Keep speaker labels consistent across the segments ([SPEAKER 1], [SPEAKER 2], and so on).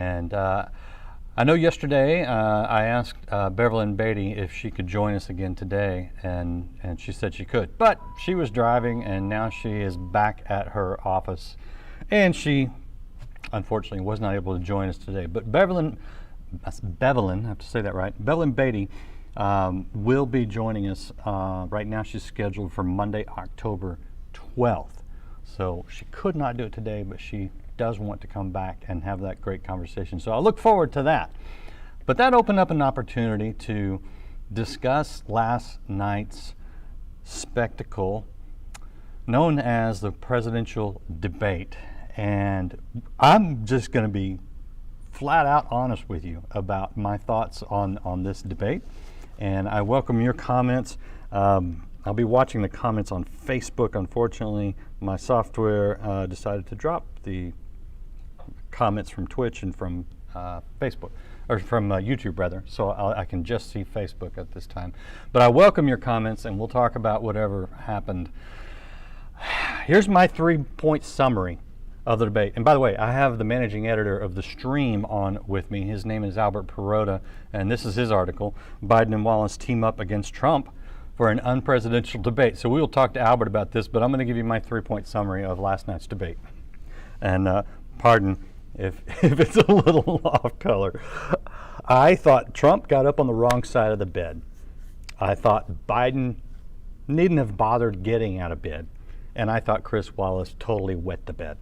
[SPEAKER 1] And I know yesterday I asked Beverlyn Beatty if she could join us again today, and she said she could. But she was driving, and now she is back at her office, and she unfortunately was not able to join us today. But Bevelyn, I have to say that right, Beverlyn Beatty will be joining us. Right now she's scheduled for Monday, October 12th. So she could not do it today, but she does want to come back and have that great conversation. So I look forward to that. But that opened up an opportunity to discuss last night's spectacle known as the presidential debate. And I'm just going to be flat out honest with you about my thoughts on this debate. And I welcome your comments. I'll be watching the comments on Facebook. Unfortunately, my software decided to drop the comments from Twitch and from Facebook, or from YouTube rather, so I can just see Facebook at this time. But I welcome your comments, and we'll talk about whatever happened. Here's my 3-point summary of the debate. And by the way, I have the managing editor of the stream on with me. His name is Albert Perrotta, and this is his article, Biden and Wallace Team Up Against Trump for an Unpresidential Debate. So we will talk to Albert about this, but I'm going to give you my 3-point summary of last night's debate. And pardon if it's a little off color. I thought Trump got up on the wrong side of the bed. I thought Biden needn't have bothered getting out of bed. And I thought Chris Wallace totally wet the bed.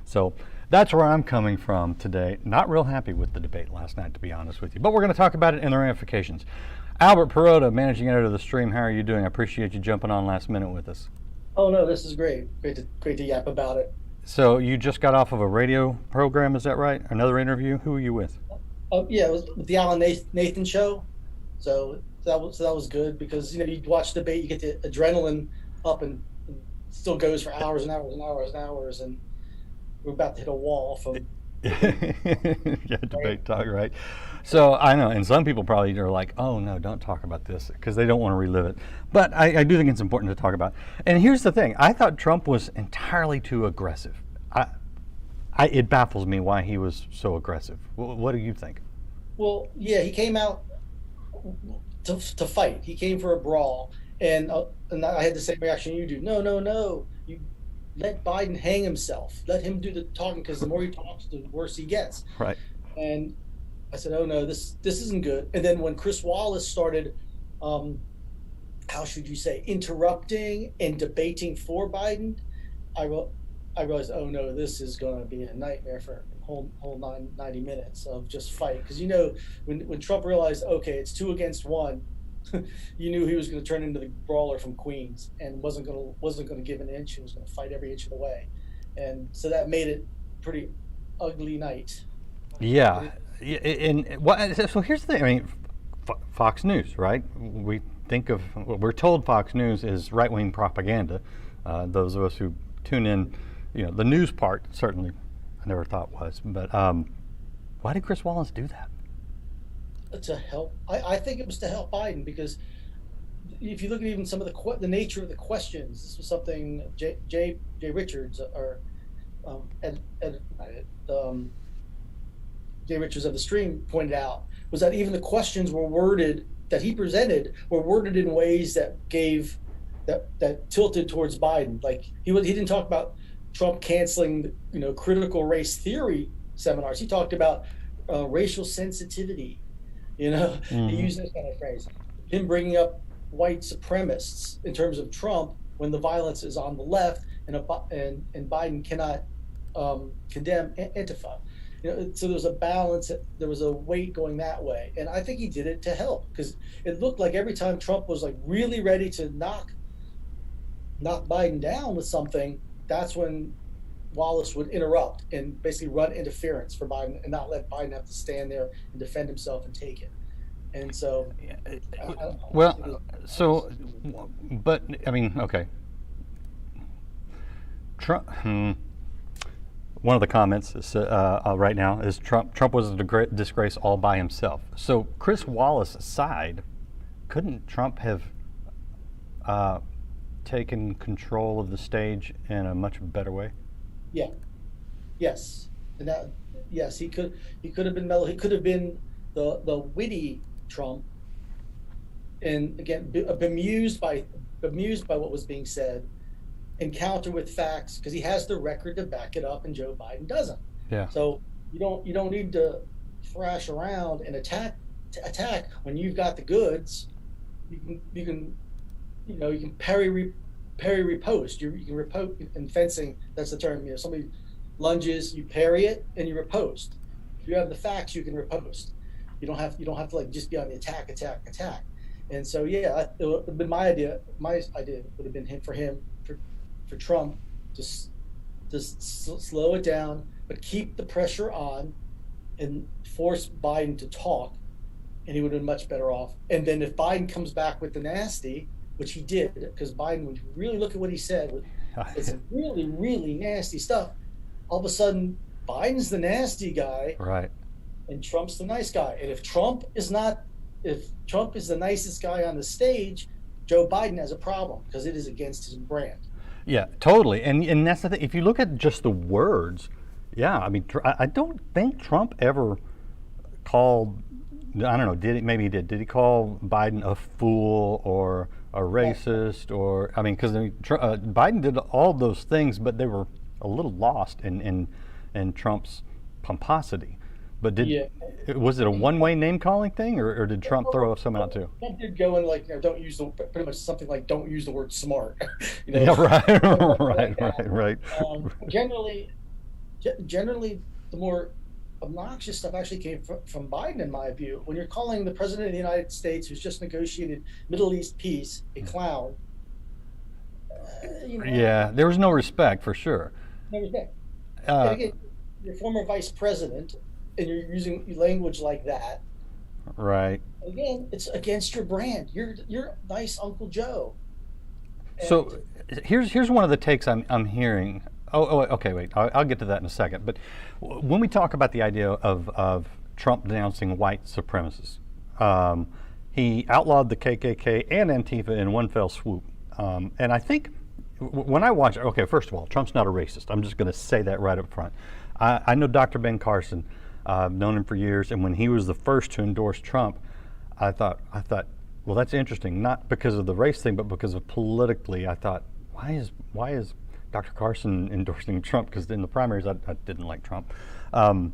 [SPEAKER 1] So that's where I'm coming from today. Not real happy with the debate last night, to be honest with you. But we're going to talk about it and the ramifications. Albert Perrotta, managing editor of the stream, how are you doing? I appreciate you jumping on last minute with us.
[SPEAKER 2] Oh no, this is great. Great to yap about it.
[SPEAKER 1] So you just got off of a radio program, is that right? Another interview? Who are you with?
[SPEAKER 2] Oh yeah, it was with the Alan Nathan show. So that was good because you watch the debate, you get the adrenaline up, and it still goes for hours and hours and hours and hours, and we're about to hit a wall from
[SPEAKER 1] yeah, debate talk, right? So I know, and some people probably are like, "Oh no, don't talk about this," because they don't want to relive it. But I do think it's important to talk about. And here's the thing: I thought Trump was entirely too aggressive. It baffles me why he was so aggressive. What do you think?
[SPEAKER 2] Well, yeah, he came out to fight. He came for a brawl, and I had the same reaction you do. No, no, no. You let Biden hang himself. Let him do the talking, because the more he talks, the worse he gets.
[SPEAKER 1] Right.
[SPEAKER 2] And I said, oh no, this isn't good. And then when Chris Wallace started, how should you say, interrupting and debating for Biden, I realized, oh no, this is going to be a nightmare for a whole 90 minutes of just fight. Because when Trump realized, okay, it's 2 against 1, you knew he was going to turn into the brawler from Queens and wasn't going to give an inch. He was going to fight every inch of the way, and so that made it pretty ugly night.
[SPEAKER 1] Yeah. So here's the thing. I mean, Fox News, right? We're told Fox News is right-wing propaganda. Those of us who tune in, the news part certainly I never thought was. But why did Chris Wallace do that?
[SPEAKER 2] To help, I think it was to help Biden, because if you look at even some of the nature of the questions, this was something Jay Richards or Jay Richards of the stream pointed out, was that even the questions that he presented were worded in ways that tilted towards Biden. Like he didn't talk about Trump canceling critical race theory seminars. He talked about racial sensitivity. He used that kind of phrase. Him bringing up white supremacists in terms of Trump when the violence is on the left, and Biden cannot condemn Antifa. So there was a balance. There was a weight going that way, and I think he did it to help, because it looked like every time Trump was like really ready to knock Biden down with something, that's when Wallace would interrupt and basically run interference for Biden and not let Biden have to stand there and defend himself and take it. And so,
[SPEAKER 1] but I mean, okay. Trump. One of the comments is, right now is Trump was a disgrace all by himself. So Chris Wallace aside, couldn't Trump have taken control of the stage in a much better way?
[SPEAKER 2] Yeah. Yes. And that, yes, he could have been mellow. He could have been the witty Trump, and again, bemused by what was being said, and counter with facts because he has the record to back it up, and Joe Biden doesn't.
[SPEAKER 1] Yeah.
[SPEAKER 2] So you don't need to thrash around and attack when you've got the goods. You can parry repost. You can repost in fencing. That's the term. Somebody lunges, you parry it, and you repost. If you have the facts, you can repost. You don't have to like just be on the attack. And so yeah, it would have been my idea. My idea would have been for Trump to slow it down, but keep the pressure on and force Biden to talk, and he would have been much better off. And then if Biden comes back with the nasty, which he did, because Biden, when you really look at what he said, it's some really, really nasty stuff. All of a sudden, Biden's the nasty guy,
[SPEAKER 1] Right.
[SPEAKER 2] and Trump's the nice guy. And if Trump is the nicest guy on the stage, Joe Biden has a problem because it is against his brand.
[SPEAKER 1] Yeah, totally. And that's the thing. If you look at just the words, yeah, I mean, I don't think Trump ever called, I don't know, maybe he did. Did he call Biden a fool or a racist? Or, I mean, because Biden did all those things, but they were a little lost in Trump's pomposity. But was it a one-way name-calling thing, or did Trump throw some out too?
[SPEAKER 2] Trump did go in like, don't use pretty much something like, don't use the word smart.
[SPEAKER 1] Yeah, right, right.
[SPEAKER 2] Generally, the more obnoxious stuff actually came from Biden, in my view. When you're calling the president of the United States, who's just negotiated Middle East peace, a clown,
[SPEAKER 1] yeah, there was no respect for sure.
[SPEAKER 2] No respect. Again, your former vice president, and you're using language like that.
[SPEAKER 1] Right.
[SPEAKER 2] Again, it's against your brand. You're nice Uncle Joe. And
[SPEAKER 1] so here's one of the takes I'm hearing. Okay, wait. I'll get to that in a second. But when we talk about the idea of Trump denouncing white supremacists, he outlawed the KKK and Antifa in one fell swoop. And I think when I watch, okay, first of all, Trump's not a racist. I'm just going to say that right up front. I know Dr. Ben Carson. I've known him for years, and when he was the first to endorse Trump, I thought, well, that's interesting. Not because of the race thing, but because of politically. I thought, why is Dr. Carson endorsing Trump? Because in the primaries, I didn't like Trump, and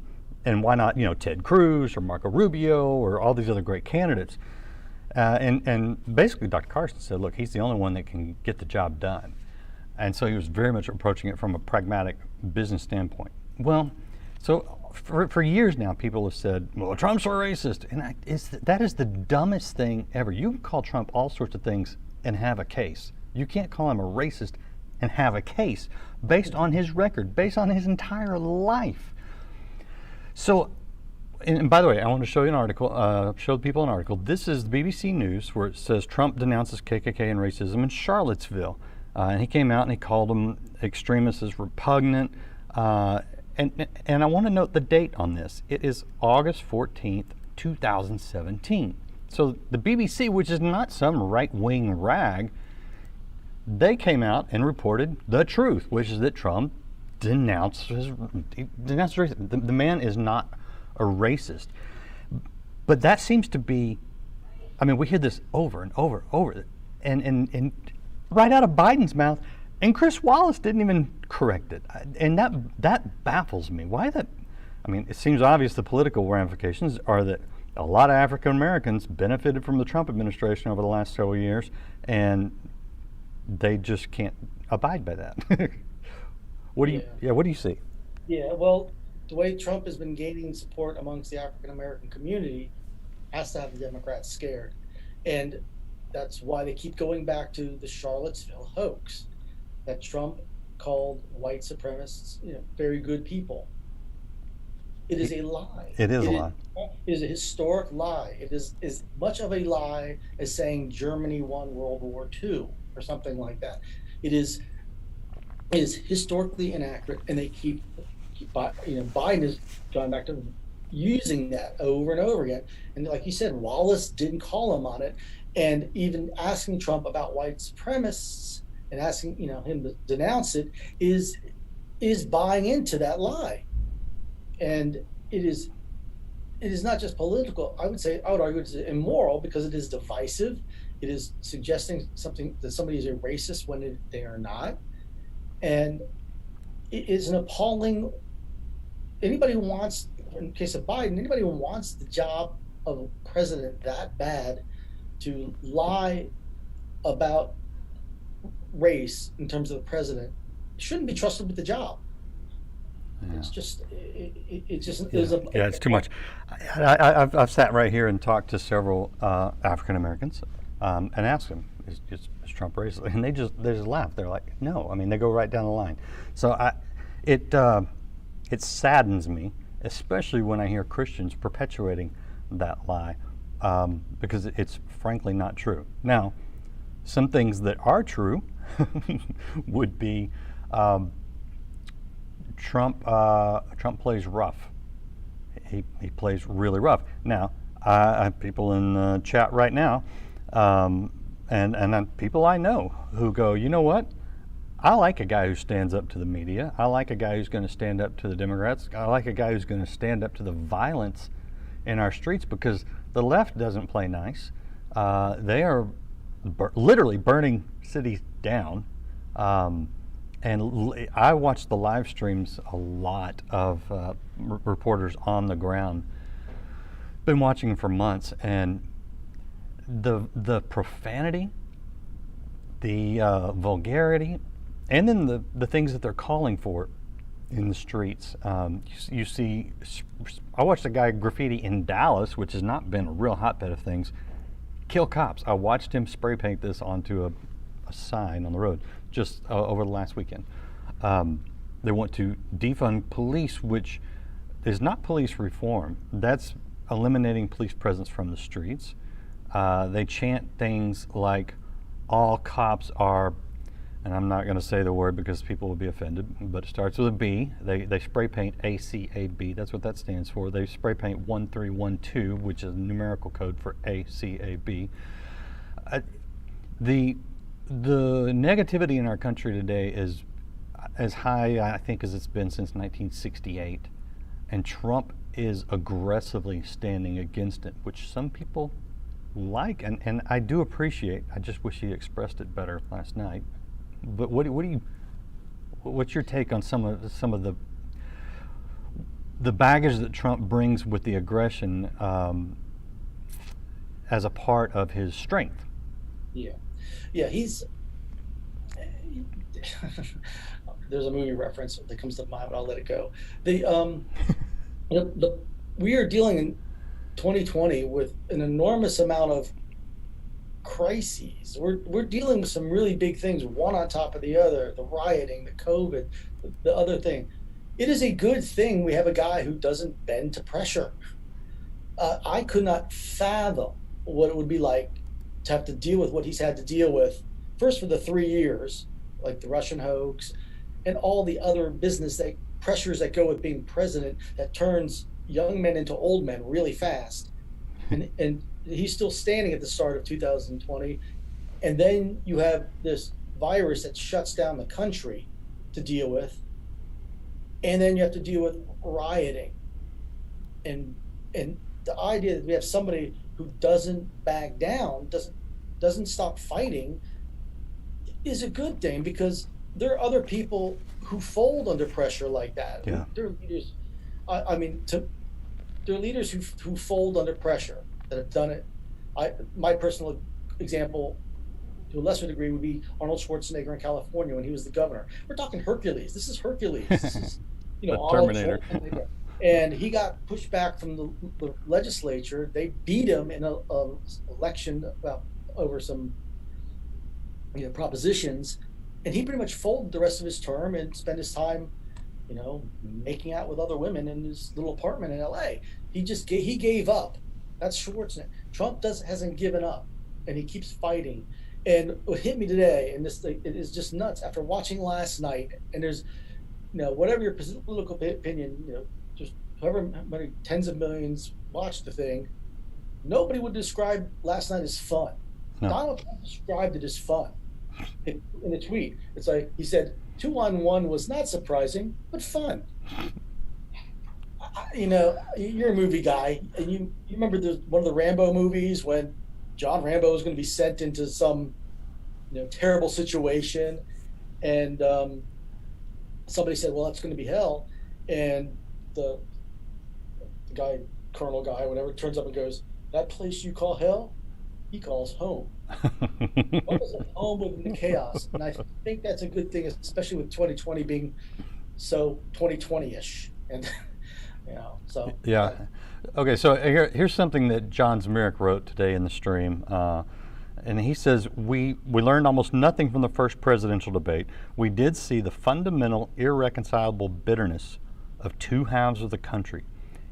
[SPEAKER 1] why not, Ted Cruz or Marco Rubio or all these other great candidates? And basically, Dr. Carson said, look, he's the only one that can get the job done, and so he was very much approaching it from a pragmatic business standpoint. Well, so for years now, people have said, well, Trump's a racist. And that is the dumbest thing ever. You can call Trump all sorts of things and have a case. You can't call him a racist and have a case based on his record, based on his entire life. So, and by the way, I want to show you an article, show people an article. This is the BBC News where it says Trump denounces KKK and racism in Charlottesville. And he came out and he called them extremists as repugnant. And I want to note the date on this. It is August 14th, 2017. So the BBC, which is not some right-wing rag, they came out and reported the truth, which is that Trump denounced racism. The man is not a racist. But that seems to be, I mean, we hear this over and over and right out of Biden's mouth. And Chris Wallace didn't even correct it. And that baffles me. Why that? I mean, it seems obvious the political ramifications are that a lot of African Americans benefited from the Trump administration over the last several years, and they just can't abide by that. What do you see?
[SPEAKER 2] Yeah, well, the way Trump has been gaining support amongst the African American community has to have the Democrats scared. And that's why they keep going back to the Charlottesville hoax, that Trump called white supremacists, very good people. It is a lie.
[SPEAKER 1] It is a lie.
[SPEAKER 2] It is a historic lie. It is as much of a lie as saying Germany won World War II or something like that. It is historically inaccurate, and they keep Biden has gone back to using that over and over again. And like you said, Wallace didn't call him on it, and even asking Trump about white supremacists and asking him to denounce it is buying into that lie. And it is it is not just political. I would argue it's immoral because it is divisive. It is suggesting something that somebody is a racist when they are not, and it is an appalling. Anybody who wants, in case of Biden, anybody who wants the job of president that bad to lie about race in terms of the president shouldn't be trusted with the job.
[SPEAKER 1] Yeah.
[SPEAKER 2] It's just
[SPEAKER 1] Yeah, yeah, it's too much. I've sat right here and talked to several African Americans and asked them, is Trump racist? And they just laugh. They're like, no. I mean, they go right down the line. So it saddens me, especially when I hear Christians perpetuating that lie, because it's frankly not true. Now, some things that are true would be Trump plays rough. He plays really rough. Now, I have people in the chat right now, and people I know who go, you know what? I like a guy who stands up to the media. I like a guy who's going to stand up to the Democrats. I like a guy who's going to stand up to the violence in our streets, because the left doesn't play nice. They are literally burning cities down. And I watch the live streams a lot of reporters on the ground. Been watching them for months, and the profanity, the vulgarity, and then the things that they're calling for in the streets. You see, I watched a guy graffiti in Dallas, which has not been a real hotbed of things, kill cops. I watched him spray paint this onto a sign on the road just over the last weekend. They want to defund police, which is not police reform. That's eliminating police presence from the streets. They chant things like all cops are, and I'm not going to say the word because people will be offended, but it starts with a B. They spray paint ACAB. That's what that stands for. They spray paint 1312, which is a numerical code for ACAB. The negativity in our country today is as high, I think, as it's been since 1968, and Trump is aggressively standing against it, which some people like, and I do appreciate. I just wish he expressed it better last night. But what's your take on some of the baggage that Trump brings with the aggression as a part of his strength?
[SPEAKER 2] Yeah, he's. There's a movie reference that comes to mind, but I'll let it go. We are dealing in 2020 with an enormous amount of crises. We're dealing with some really big things, one on top of the other. The rioting, the COVID, the other thing. It is a good thing we have a guy who doesn't bend to pressure. I could not fathom what it would be like to have to deal with what he's had to deal with, first for the 3 years, like the Russian hoax, and all the other pressures that go with being president that turns young men into old men really fast. And he's still standing at the start of 2020. And then you have this virus that shuts down the country to deal with. And then you have to deal with rioting. And the idea that we have somebody who doesn't back down, doesn't stop fighting, is a good thing, because there are other people who fold under pressure like that.
[SPEAKER 1] Yeah.
[SPEAKER 2] There are leaders. There are leaders who fold under pressure that have done it. My personal example, to a lesser degree, would be Arnold Schwarzenegger in California when he was the governor. We're talking Hercules. This is Hercules. This is, Arnold
[SPEAKER 1] Terminator.
[SPEAKER 2] Schwarzenegger. And he got pushed back from the legislature. They beat him in an election over some propositions, and he pretty much folded the rest of his term and spent his time, making out with other women in his little apartment in LA. He gave up. That's Schwarzenegger. Trump hasn't given up, and he keeps fighting. And what hit me today, and it is just nuts, after watching last night, and there's, whatever your political opinion, just however many tens of millions watched the thing, nobody would describe last night as fun.
[SPEAKER 1] No.
[SPEAKER 2] Donald Trump described it as fun in a tweet. It's like he said, 2-on-1 was not surprising, but fun. you're a movie guy, and you remember one of the Rambo movies when John Rambo was going to be sent into some terrible situation, and somebody said, "Well, that's going to be hell," and the the guy, Colonel guy, whatever, turns up and goes, "That place you call hell, he calls home." What is a home within the chaos? And I think that's a good thing, especially with 2020 being so 2020-ish, and so
[SPEAKER 1] Yeah. Okay, so here's something that John Zmirak wrote today in the stream. And he says, we learned almost nothing from the first presidential debate. We did see the fundamental, irreconcilable bitterness of two halves of the country,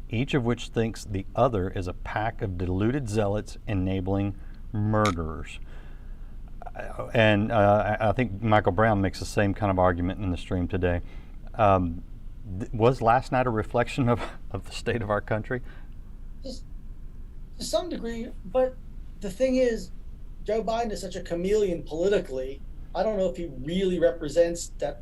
[SPEAKER 1] each of which thinks the other is a pack of deluded zealots enabling murderers. And I think Michael Brown makes the same kind of argument in the stream today. Was last night a reflection of the state of our country?
[SPEAKER 2] just to some degree. But the thing is, Joe Biden is such a chameleon politically. I don't know if he really represents the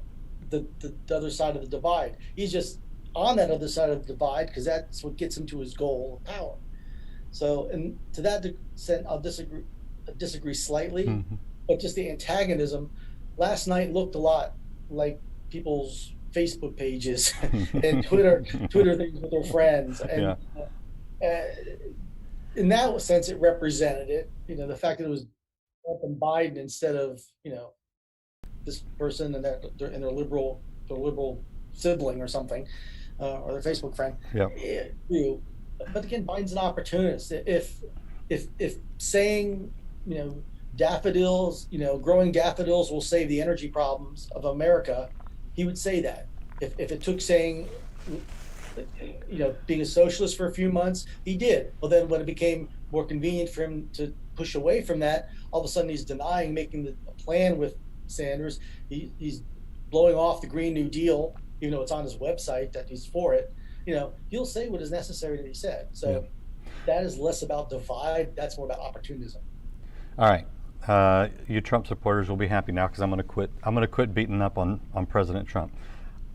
[SPEAKER 2] other side of the divide. He's just on that other side of the divide because that's what gets him to his goal of power. So, and to that extent, I'll disagree slightly,
[SPEAKER 1] Mm-hmm.
[SPEAKER 2] but just the antagonism last night looked a lot like people's Facebook pages and Twitter things with their friends, and in that sense, it represented it. The fact that it was Trump and Biden instead of this person and their liberal sibling or something, or their Facebook friend.
[SPEAKER 1] Yeah.
[SPEAKER 2] But again, Biden's an opportunist. If saying daffodils, growing daffodils will save the energy problems of America, he would say that. If it took saying being a socialist for a few months, he did. Well, then when it became more convenient for him to push away from that, all of a sudden he's denying making a plan with Sanders. He's blowing off the Green New Deal, even though it's on his website that he's for it. He'll say what is necessary to be said. So that is less about divide. That's more about opportunism.
[SPEAKER 1] All right. You Trump supporters will be happy now because I'm going to quit. I'm going to quit beating up on President Trump.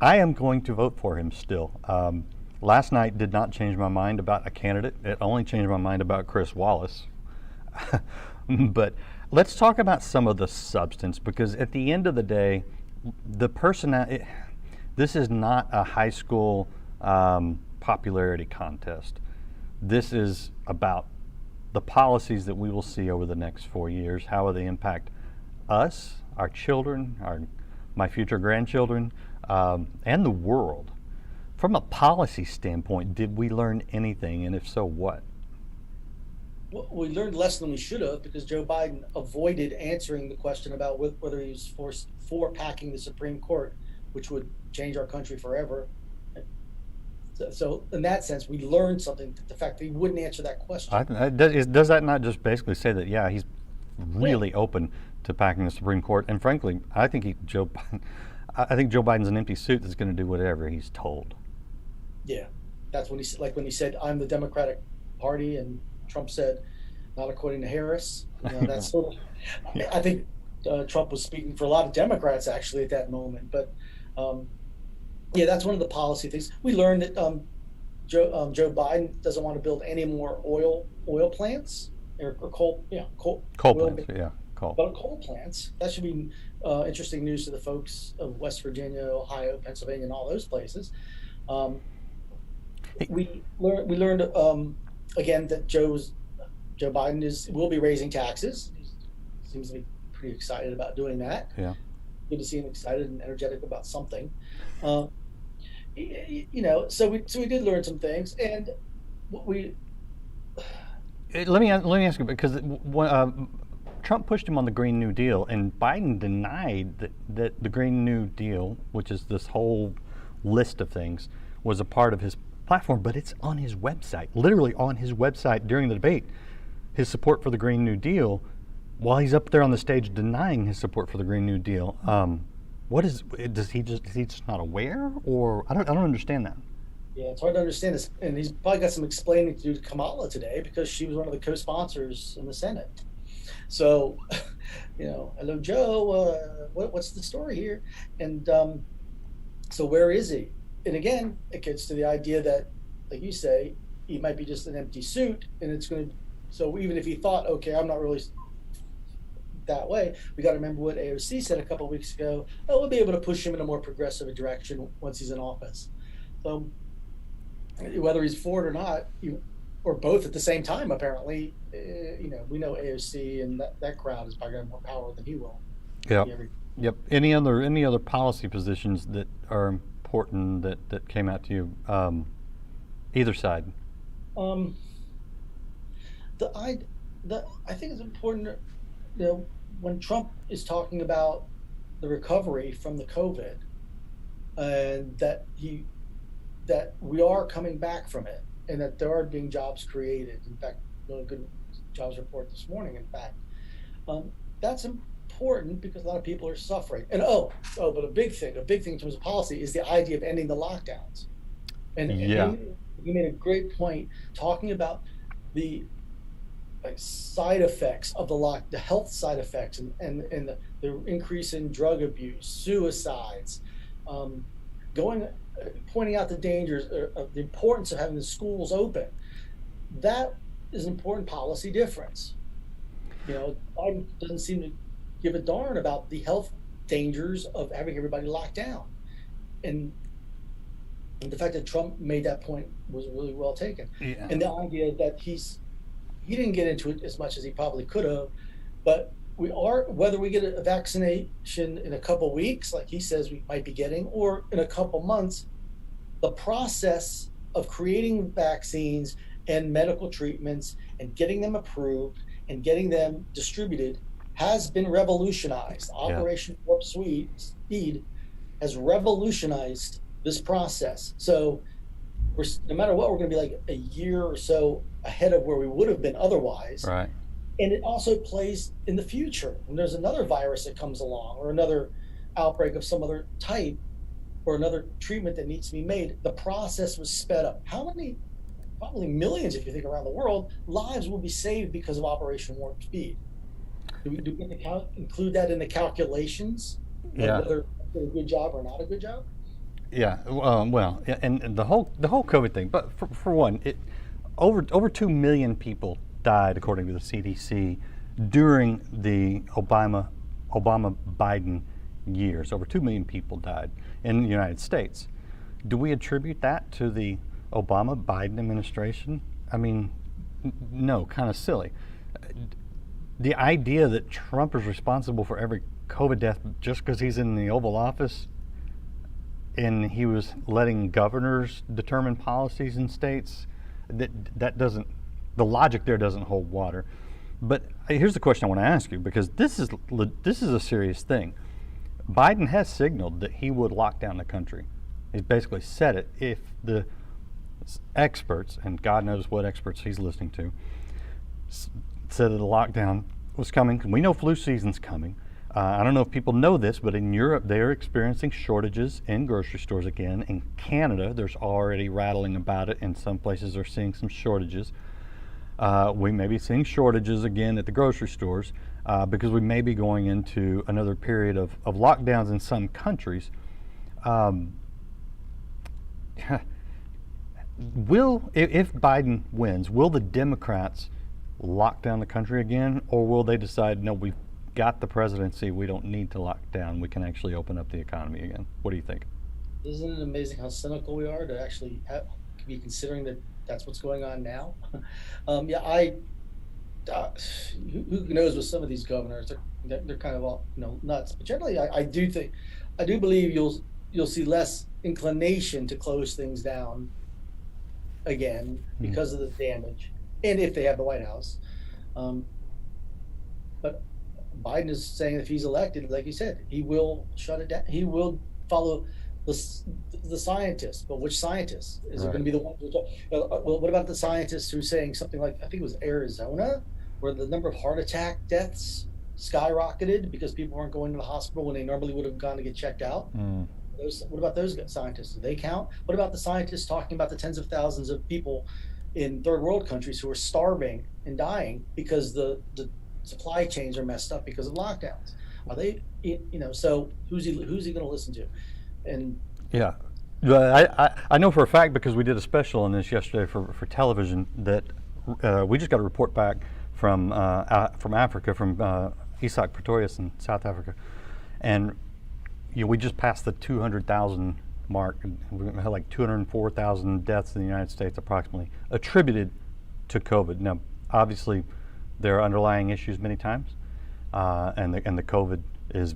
[SPEAKER 1] I am going to vote for him still. Last night did not change my mind about a candidate. It only changed my mind about Chris Wallace. But let's talk about some of the substance, because at the end of the day, this is not a high school popularity contest. This is about the policies that we will see over the next 4 years. How will they impact us, our children, my future grandchildren, and the world? From a policy standpoint, did we learn anything, and if so, what?
[SPEAKER 2] Well, we learned less than we should have because Joe Biden avoided answering the question about whether he was for packing the Supreme Court, which would change our country forever. So in that sense, we learned something. The fact that he wouldn't answer that question.
[SPEAKER 1] Does that not just basically say that, yeah, he's really open to packing the Supreme Court? And frankly, I think Joe Biden's an empty suit that's going to do whatever he's told.
[SPEAKER 2] Yeah, that's when he said, "I'm the Democratic Party," and Trump said, "Not according to Harris." That's sort of. Yeah. I think Trump was speaking for a lot of Democrats actually at that moment, but. Yeah, that's one of the policy things. We learned that Joe Biden doesn't want to build any more oil plants or coal
[SPEAKER 1] plants. Yeah, coal.
[SPEAKER 2] But coal plants. That should be interesting news to the folks of West Virginia, Ohio, Pennsylvania, and all those places. We learned again that Joe Biden will be raising taxes. He seems to be pretty excited about doing that.
[SPEAKER 1] Yeah.
[SPEAKER 2] Good to see him excited and energetic about something. So we did learn some things, and
[SPEAKER 1] let me ask you, because Trump pushed him on the Green New Deal, and Biden denied that the Green New Deal, which is this whole list of things, was a part of his platform, but it's on his website, literally on his website during the debate, his support for the Green New Deal, while he's up there on the stage denying his support for the Green New Deal. Is he just not aware, or I don't understand that.
[SPEAKER 2] Yeah, it's hard to understand this, and he's probably got some explaining to do to Kamala today because she was one of the co-sponsors in the Senate. So, hello Joe, what's the story here? And so where is he? And again, it gets to the idea that like you say, he might be just an empty suit, and it's going to. So even if he thought, okay, I'm not really that way, we got to remember what AOC said a couple of weeks ago. Oh, we'll be able to push him in a more progressive direction once he's in office. So whether he's for it or not, or both at the same time, apparently, we know AOC and that crowd is probably got more power than he will.
[SPEAKER 1] Yep. Yep. Any other policy positions that are important that came out to you, either side?
[SPEAKER 2] Um, the I the I think it's important, when Trump is talking about the recovery from the COVID, and that we are coming back from it, and that there are being jobs created. In fact, really good jobs report this morning. In fact, that's important because a lot of people are suffering. And but a big thing in terms of policy is the idea of ending the lockdowns.
[SPEAKER 1] Yeah.
[SPEAKER 2] And you made a great point talking about the side effects of the health side effects, and the increase in drug abuse, suicides, going pointing out the dangers of the importance of having the schools open. That is an important policy difference. Biden doesn't seem to give a darn about the health dangers of having everybody locked down, and the fact that Trump made that point was really well taken.
[SPEAKER 1] Yeah.
[SPEAKER 2] And the idea that he didn't get into it as much as he probably could have, but whether we get a vaccination in a couple weeks, like he says we might be getting, or in a couple months, the process of creating vaccines and medical treatments and getting them approved and getting them distributed has been revolutionized.
[SPEAKER 1] Yeah.
[SPEAKER 2] Operation Warp Speed has revolutionized this process. So no matter what, we're going to be like a year or so ahead of where we would have been otherwise.
[SPEAKER 1] Right.
[SPEAKER 2] And it also plays in the future. When there's another virus that comes along, or another outbreak of some other type, or another treatment that needs to be made, the process was sped up. How many, probably millions, if you think around the world, lives will be saved because of Operation Warp Speed? Do we include that in the calculations?
[SPEAKER 1] Yeah.
[SPEAKER 2] Whether it's a good job or not a good job?
[SPEAKER 1] Yeah. Well, and the whole COVID thing. But for one, over 2 million people died, according to the CDC, during the Obama-Biden years. Over 2 million people died in the United States. Do we attribute that to the Obama-Biden administration? I mean, no, kind of silly. The idea that Trump is responsible for every COVID death just because he's in the Oval Office and he was letting governors determine policies in states, that doesn't, the logic there doesn't hold water. But here's the question I want to ask you, because this is a serious thing. Biden has signaled that he would lock down the country. He's basically said it if the experts, and God knows what experts he's listening to, said that the lockdown was coming. We know flu season's coming. I don't know if people know this, but in Europe they are experiencing shortages in grocery stores again. In Canada, there's already rattling about it. In some places they're seeing some shortages. We may be seeing shortages again at the grocery stores because we may be going into another period of lockdowns in some countries. If Biden wins, will the Democrats lock down the country again, or will they decide, no, we've got the presidency, we don't need to lock down, we can actually open up the economy again? What do you think?
[SPEAKER 2] Isn't it amazing how cynical we are to actually be considering that that's what's going on now? Who knows with some of these governors, they're kind of all nuts. But generally, I do believe you'll see less inclination to close things down again because of the damage, and if they have the White House. But Biden is saying if he's elected, like you said, he will shut it down. He will follow the scientists. But which scientists? Is it going to be the ones who well, what about the scientists who are saying something like, I think it was Arizona, where the number of heart attack deaths skyrocketed because people weren't going to the hospital when they normally would have gone to get checked out? What about those scientists? Do they count? What about the scientists talking about the tens of thousands of people in third world countries who are starving and dying because the supply chains are messed up because of lockdowns? Are they, so who's he going to listen to? And
[SPEAKER 1] yeah, I know for a fact because we did a special on this yesterday for television that we just got a report back from Africa, from Isak Pretorius in South Africa, and we just passed the 200,000 mark. We had like 204,000 deaths in the United States approximately attributed to COVID. Now, obviously, there are underlying issues many times, and the COVID is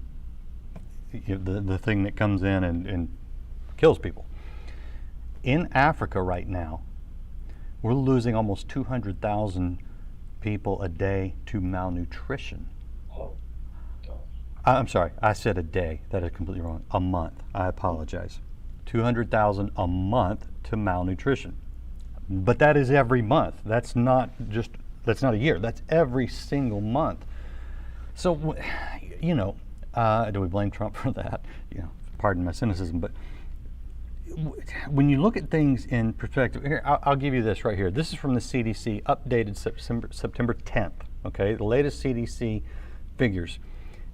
[SPEAKER 1] the thing that comes in and kills people. In Africa right now, we're losing almost 200,000 people a day to malnutrition.
[SPEAKER 2] Oh, God.
[SPEAKER 1] I'm sorry, I said a day. That is completely wrong. A month. I apologize. 200,000 a month to malnutrition. But that is every month. That's not a year. That's every single month. So, do we blame Trump for that? Pardon my cynicism, but when you look at things in perspective, here, I'll give you this right here. This is from the CDC, updated September 10th, okay? The latest CDC figures.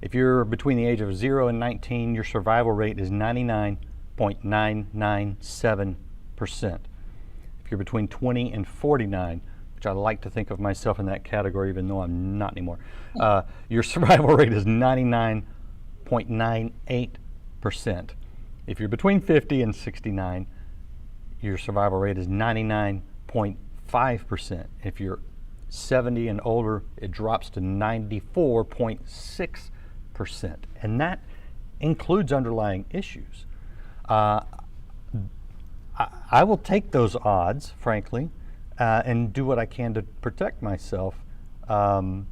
[SPEAKER 1] If you're between the age of 0 and 19, your survival rate is 99.997%. If you're between 20 and 49, which I like to think of myself in that category, even though I'm not anymore, your survival rate is 99.98%. If you're between 50 and 69, your survival rate is 99.5%. If you're 70 and older, it drops to 94.6%. And that includes underlying issues. I will take those odds, frankly, and do what I can to protect myself. But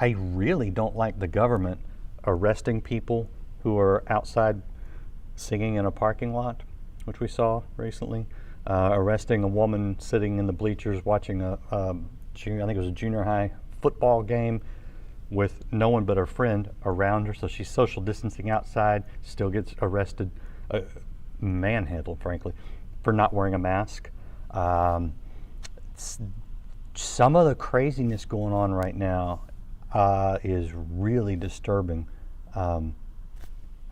[SPEAKER 1] I really don't like the government arresting people who are outside singing in a parking lot, which we saw recently, arresting a woman sitting in the bleachers watching I think it was a junior high football game with no one but her friend around her, so she's social distancing outside, still gets arrested, manhandled, frankly, for not wearing a mask. Some of the craziness going on right now is really disturbing.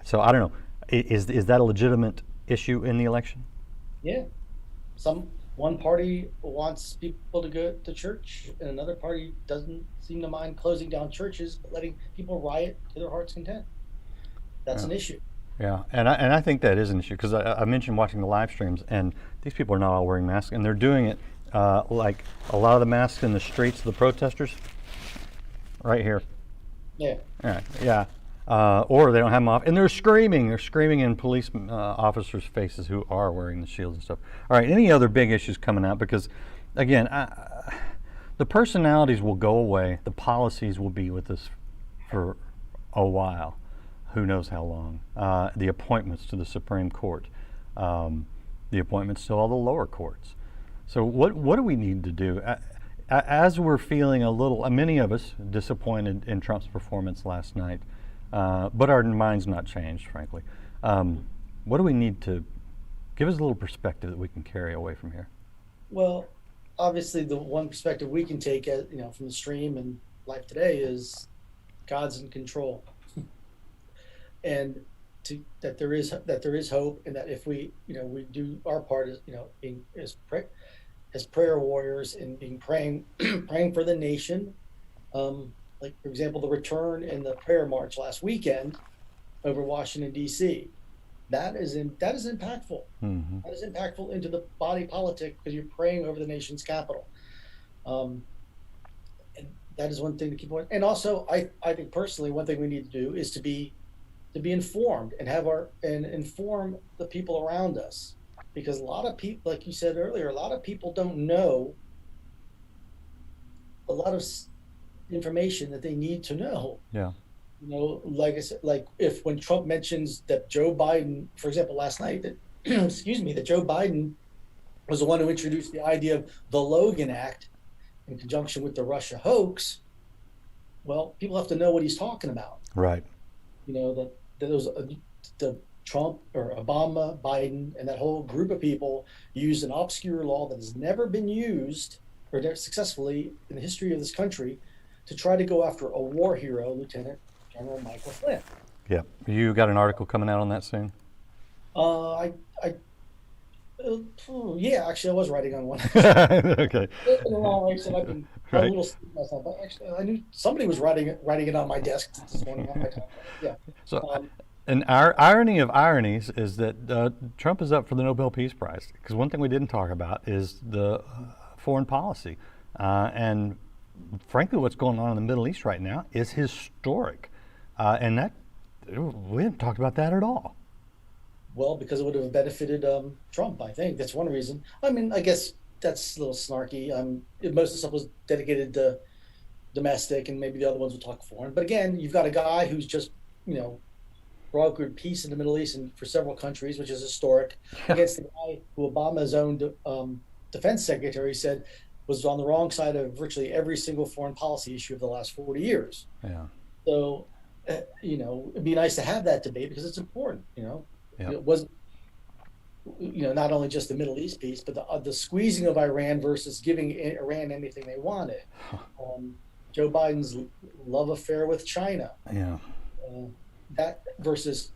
[SPEAKER 1] So I don't know. Is that a legitimate issue in the election?
[SPEAKER 2] Yeah. One party wants people to go to church, and another party doesn't seem to mind closing down churches, but letting people riot to their heart's content. That's an issue.
[SPEAKER 1] Yeah, and I think that is an issue because I mentioned watching the live streams, and these people are not all wearing masks, and they're doing it like a lot of the masks in the streets of the protesters, right here.
[SPEAKER 2] Yeah.
[SPEAKER 1] All right. Yeah. Or they don't have them off, and they're screaming. They're screaming in police officers' faces who are wearing the shields and stuff. All right, any other big issues coming out? Because, again, the personalities will go away. The policies will be with us for a while. Who knows how long? The appointments to the Supreme Court, the appointments to all the lower courts. So what do we need to do? As we're feeling a little, many of us, disappointed in Trump's performance last night, but our mind's not changed, frankly. What do we need to give us a little perspective that we can carry away from here?
[SPEAKER 2] Well, obviously, the one perspective we can take, from the stream and life today, is God's in control, and that there is hope, and that if we do our part as being as prayer warriors and praying for the nation. Like, for example, the return in the prayer march last weekend over Washington, D.C. That is impactful.
[SPEAKER 1] Mm-hmm.
[SPEAKER 2] That is impactful into the body politic because you're praying over the nation's capital. And that is one thing to keep on. And also, I think personally, one thing we need to do is to be informed and inform the people around us, because a lot of people, like you said earlier, a lot of people don't know a lot of information that they need to know.
[SPEAKER 1] Yeah.
[SPEAKER 2] Like I said, like when Trump mentions that Joe Biden, for example, last night, that that Joe Biden was the one who introduced the idea of the Logan Act in conjunction with the Russia hoax. Well, people have to know what he's talking about.
[SPEAKER 1] Right.
[SPEAKER 2] That those the Trump or Obama, Biden, and that whole group of people used an obscure law that has never been used or successfully in the history of this country to try to go after a war hero, Lieutenant General Michael Flynn.
[SPEAKER 1] Yeah. You got an article coming out on that soon?
[SPEAKER 2] I, I, yeah, actually, I was writing on one.
[SPEAKER 1] Okay.
[SPEAKER 2] It's been a long race, and I was a
[SPEAKER 1] Right.
[SPEAKER 2] little sleep myself. But actually, I knew somebody was writing it on my desk this morning on my time. Yeah.
[SPEAKER 1] So,
[SPEAKER 2] Um,
[SPEAKER 1] an irony of ironies is that Trump is up for the Nobel Peace Prize, because one thing we didn't talk about is the foreign policy, and frankly, what's going on in the Middle East right now is historic, and that we haven't talked about that at all.
[SPEAKER 2] well, because it would have benefited Trump, I think that's one reason. I mean, I guess that's a little snarky. Most of the stuff was dedicated to domestic, and maybe the other ones would talk foreign. But again, you've got a guy who's just you know brokered peace in the Middle East and for several countries, which is historic,
[SPEAKER 1] Yeah,
[SPEAKER 2] against the guy who Obama's own defense secretary said was on the wrong side of virtually every single foreign policy issue of the last 40 years.
[SPEAKER 1] yeah,
[SPEAKER 2] So, it'd be nice to have that debate because it's important.
[SPEAKER 1] yeah.
[SPEAKER 2] It wasn't, not only just the Middle East piece, but the squeezing of Iran versus giving Iran anything they wanted. Um, Joe Biden's love affair with China,
[SPEAKER 1] Yeah,
[SPEAKER 2] uh, that versus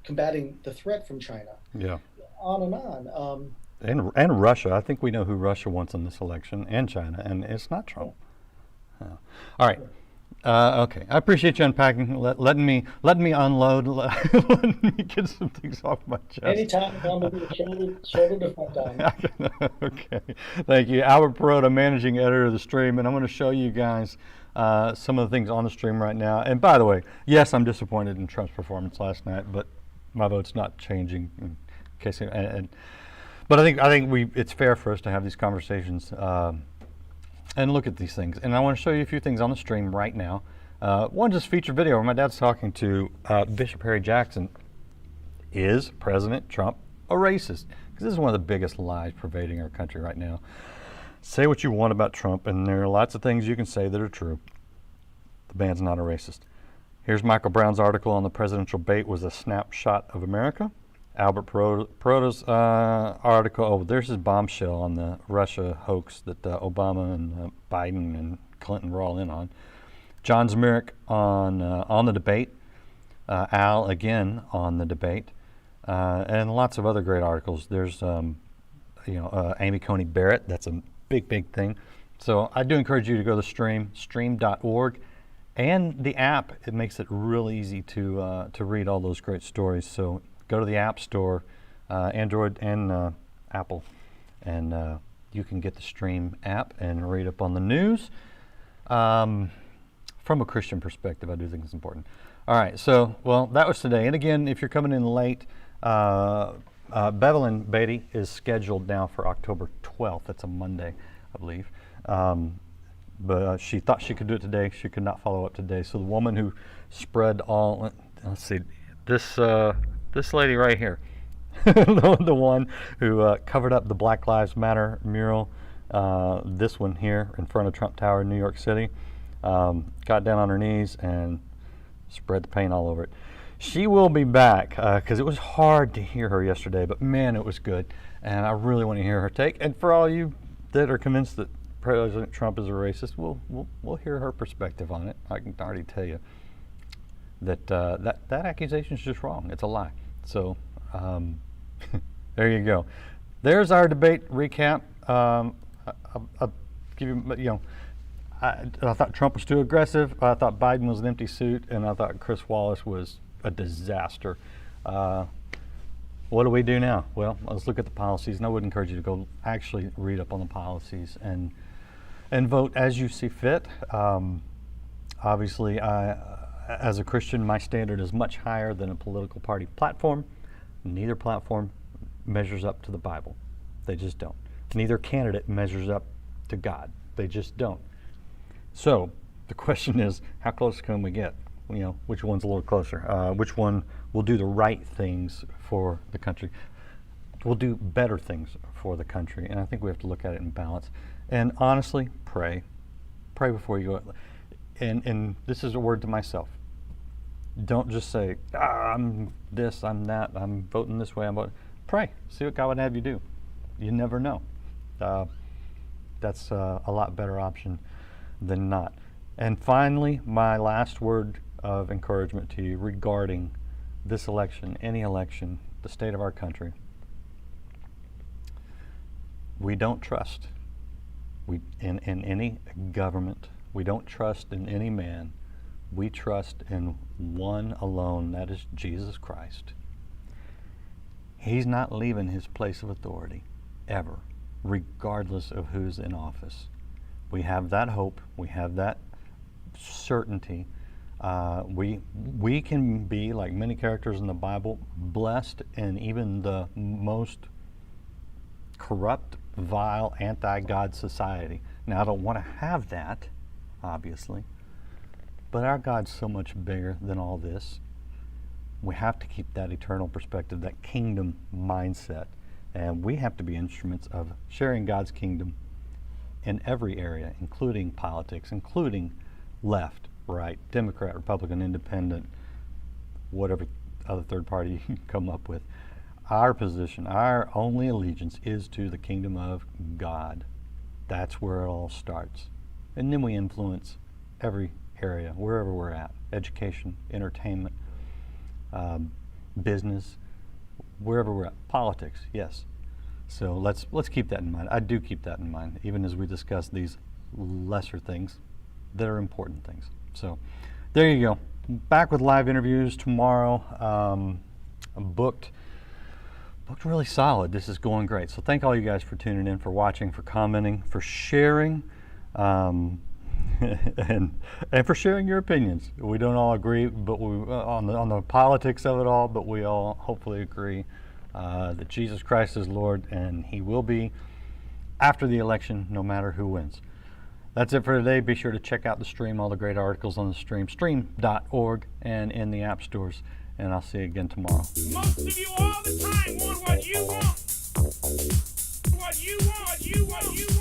[SPEAKER 2] combating the threat from China,
[SPEAKER 1] yeah.
[SPEAKER 2] on and on.
[SPEAKER 1] And Russia. I think we know who Russia wants in this election, and China, and it's not Trump. Yeah. All right. Okay. I appreciate you unpacking, letting me unload, letting me get some things off my chest.
[SPEAKER 2] Anytime I'm going to be shoulder to front on.
[SPEAKER 1] Okay. Thank you, Albert Perrotta, managing editor of the stream, and I'm going to show you guys some of the things on the stream right now. And by the way, yes, I'm disappointed in Trump's performance last night, but my vote's not changing. In case, but I think it's fair for us to have these conversations. And look at these things. And I want to show you a few things on the stream right now. One just featured video where my dad's talking to Bishop Harry Jackson. Is President Trump a racist? Because this is one of the biggest lies pervading our country right now. Say what you want about Trump, and there are lots of things you can say that are true. The man's not a racist. Here's Michael Brown's article on the presidential bait was a snapshot of America. Albert Perrotta's article, there's his bombshell on the Russia hoax that Obama and Biden and Clinton were all in on. John Zmirak on the debate. Al again on the debate. And lots of other great articles. There's, Amy Coney Barrett. That's a big thing. So I do encourage you to go to the stream.org. And the app, it makes it real easy to read all those great stories. So go to the App Store, Android and Apple, and you can get the Stream app and read up on the news. From a Christian perspective, I do think it's important. All right, so, that was today. And again, if you're coming in late, Bevelyn Beatty is scheduled now for October 12th. That's a Monday, I believe. But she thought she could do it today. She could not follow up today. So the woman who spread let's see, this lady right here, the one who covered up the Black Lives Matter mural, this one here in front of Trump Tower in New York City, got down on her knees and spread the paint all over it. She will be back because it was hard to hear her yesterday, but man, it was good. And I really want to hear her take. And for all you that are convinced that President Trump is a racist, we'll hear her perspective on it. I can already tell you that that accusation is just wrong. It's a lie. So there you go. There's our debate recap. I'll give you, I thought Trump was too aggressive. I thought Biden was an empty suit, and I thought Chris Wallace was a disaster. What do we do now? Well, let's look at the policies, and I would encourage you to go actually read up on the policies and vote as you see fit. Obviously, as a Christian, my standard is much higher than a political party platform. Neither platform measures up to the Bible. They just don't. Neither candidate measures up to God. They just don't. So the question is, how close can we get? Which one's a little closer? Which one will do the right things for the country? Will do better things for the country? And I think we have to look at it in balance. And honestly, pray. Pray before you go. And this is a word to myself. Don't just say, I'm this, I'm that, I'm voting this way, I'm voting. Pray. See what God would have you do. You never know. That's a lot better option than not. And finally, my last word of encouragement to you regarding this election, any election, the state of our country. We don't trust in any government. We don't trust in any man. We trust in one alone, that is Jesus Christ. He's not leaving his place of authority, ever, regardless of who's in office. We have that hope. We have that certainty. We can be, like many characters in the Bible, blessed in even the most corrupt, vile, anti-God society. Now, I don't want to have that, obviously, but our God's so much bigger than all this. We have to keep that eternal perspective, that kingdom mindset, and we have to be instruments of sharing God's kingdom in every area, including politics, including left, right, Democrat, Republican, Independent, whatever other third party you can come up with. Our position, our only allegiance is to the kingdom of God. That's where it all starts. And then we influence every area, wherever we're at. Education, entertainment, business, wherever we're at. Politics, yes. So let's keep that in mind. I do keep that in mind, even as we discuss these lesser things that are important things. So there you go. Back with live interviews tomorrow. I'm booked really solid. This is going great. So thank all you guys for tuning in, for watching, for commenting, for sharing, and for sharing your opinions. We don't all agree, but on the politics of it all, but we all hopefully agree that Jesus Christ is Lord, and He will be after the election, no matter who wins. That's it for today. Be sure to check out the stream, all the great articles on the stream, stream.org, and in the app stores. And I'll see you again tomorrow.
[SPEAKER 3] Most of you all the time want what you want. What you want.